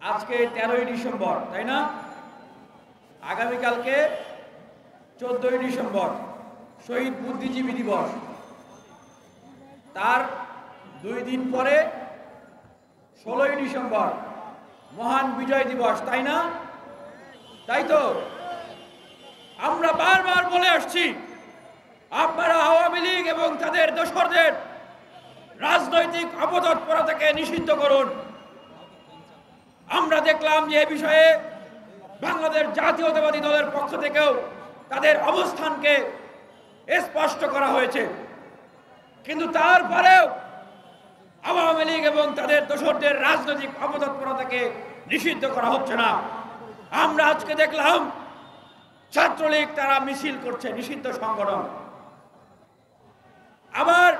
আজকে 13ই ডিসেম্বর, তাই না? আগামীকালকে 14ই ডিসেম্বর শহীদ বুদ্ধিজীবী দিবস। তার 2 দিন পরে 16ই ডিসেম্বর মহান বিজয় দিবস, তাই না? তাই তো আমরা বারবার বলে আসছি, আপনারা আওয়ামী লীগ এবং তাদের দোসরদের রাজনৈতিক অপতৎপরতা থেকে নিষিদ্ধ করুন। আমরা দেখলাম যে এ বিষয়ে বাংলাদেশ জাতীয়তাবাদী দলের পক্ষ থেকেও তাদের অবস্থানকে স্পষ্ট করা হয়েছে, কিন্তু তারপরেও আওয়ামী লীগ এবং তাদের দোসরদের রাজনৈতিক অপতৎপরতাকে নিষিদ্ধ করা হচ্ছে না। আমরা আজকে দেখলাম ছাত্রলীগ তারা মিছিল করছে, নিষিদ্ধ সংগঠন। আবার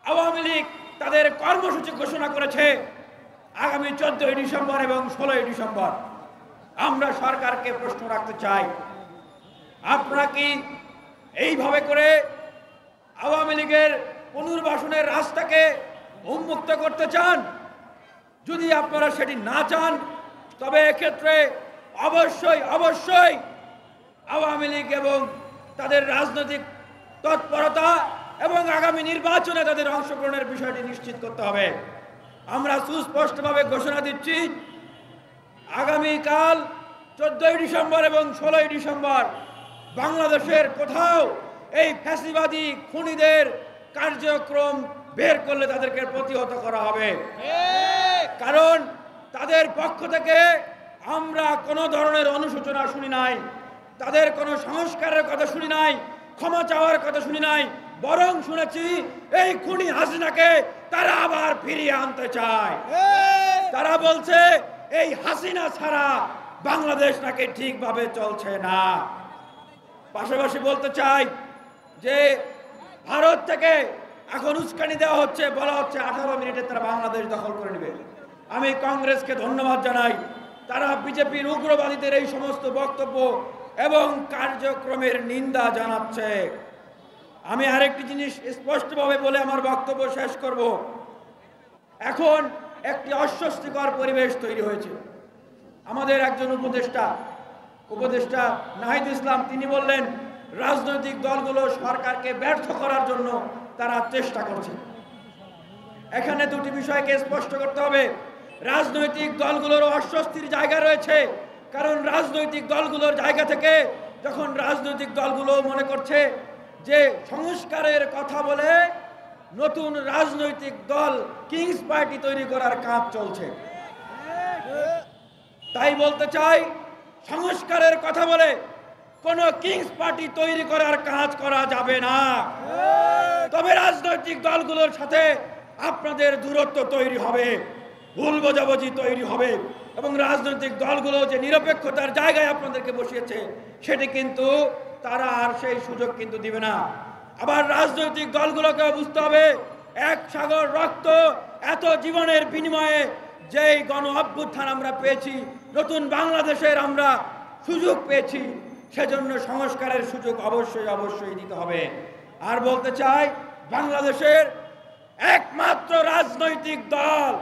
আওয়ামী লীগ তাদের কর্মসূচি ঘোষণা করেছে আগামী 14ই ডিসেম্বর এবং 16ই ডিসেম্বর। আমরা সরকারকে প্রশ্ন রাখতে চাই, আপনারা কি এইভাবে করে আওয়ামী লীগের পুনর্বাসনের রাস্তাকে উন্মুক্ত করতে চান? যদি আপনারা সেটি না চান, তবে এক্ষেত্রে অবশ্যই অবশ্যই আওয়ামী লীগ এবং তাদের রাজনৈতিক তৎপরতা এবং আগামী নির্বাচনে তাদের অংশগ্রহণের বিষয়টি নিশ্চিত করতে হবে। আমরা সুস্পষ্টভাবে ঘোষণা দিচ্ছি, আগামীকাল 14ই ডিসেম্বর এবং 16ই ডিসেম্বর বাংলাদেশের কোথাও এই ফ্যাসিবাদী খুনিদের কার্যক্রম বের করলে তাদেরকে প্রতিহত করা হবে। কারণ তাদের পক্ষ থেকে আমরা কোনো ধরনের অনুশোচনা শুনি নাই, তাদের কোনো সংস্কারের কথা শুনি নাই, ক্ষমা চাওয়ার কথা শুনি নাই, বরং শুনেছি এই খুনি হাসিনাকে তারা আবার ফিরিয়ে আনতে চায়। তারা বলছে এই হাসিনা ছাড়া বাংলাদেশ নাকি ঠিকভাবে চলছে না। পাশাপাশি বলতে চাই যে ভারত থেকে এখন উস্কানি দেওয়া হচ্ছে, বলা হচ্ছে 18 মিনিটে তারা বাংলাদেশ দখল করে নেবে। আমি কংগ্রেসকে ধন্যবাদ জানাই, তারা বিজেপির উগ্রবাদীদের এই সমস্ত বক্তব্য এবং কার্যক্রমের নিন্দা জানাচ্ছে। আমি আরেকটি জিনিস স্পষ্টভাবে বলে আমার বক্তব্য শেষ করব। এখন একটি অস্বস্তিকর পরিবেশ তৈরি হয়েছে। আমাদের একজন উপদেষ্টা নাহিদ ইসলাম তিনি বললেন, রাজনৈতিক দলগুলো সরকারকে ব্যর্থ করার জন্য তারা চেষ্টা করছে। এখানে দুটি বিষয়কে স্পষ্ট করতে হবে। রাজনৈতিক দলগুলোর অস্বস্তির জায়গা রয়েছে, কারণ রাজনৈতিক দলগুলোর জায়গা থেকে যখন রাজনৈতিক দলগুলো মনে করছে যে সংস্কারের কথা বলে নতুন রাজনৈতিক দল কিংস পার্টি তৈরি করার কাজ চলছে। তাই বলতে চাই, সংস্কারের কথা বলে কোন কিংস পার্টি তৈরি করার কাজ করা যাবে না। তবে রাজনৈতিক দলগুলোর সাথে আপনাদের দূরত্ব তৈরি হবে, ভুল বোঝাবুঝি তৈরি হবে, এবং রাজনৈতিক দলগুলো যে নিরপেক্ষতার জায়গায় আপনাদেরকে বসিয়েছে সেটি কিন্তু তারা আর সেই সুযোগ কিন্তু দিবে না। আবার রাজনৈতিক দলগুলোকে বুঝতে হবে, এক সাগর রক্ত, এত জীবনের বিনিময়ে যেই গণ অভ্যুত্থান আমরা পেয়েছি, নতুন বাংলাদেশের আমরা সুযোগ পেয়েছি, সেজন্য সংস্কারের সুযোগ অবশ্যই অবশ্যই দিতে হবে। আর বলতে চাই, বাংলাদেশের একমাত্র রাজনৈতিক দল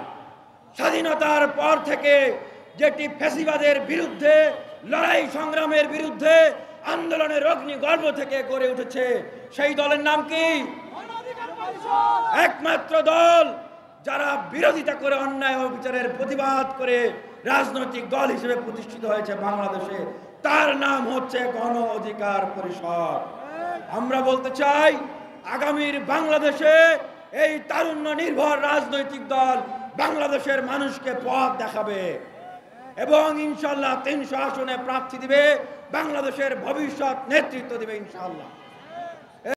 স্বাধীনতার পর থেকে যেটি ফ্যাসিবাদের বিরুদ্ধে লড়াই সংগ্রামের বিরুদ্ধে আন্দোলনের অগ্নিগর্ভ থেকে গড়ে উঠেছে, সেই দলের নাম কি? একমাত্র দল যারা বিরোধিতা করে অন্যায় অবিচারের প্রতিবাদ করে রাজনৈতিক দল হিসেবে প্রতিষ্ঠিত হয়েছে বাংলাদেশে, তার নাম হচ্ছে গণ অধিকার পরিষদ। আমরা বলতে চাই, আগামীর বাংলাদেশে এই তারুণ্য নির্ভর রাজনৈতিক দল বাংলাদেশের মানুষকে পথ দেখাবে এবং ইনশাআল্লাহ 300 আসনে প্রার্থী দিবে, বাংলাদেশের ভবিষ্যৎ নেতৃত্ব দিবে ইনশাআল্লাহ।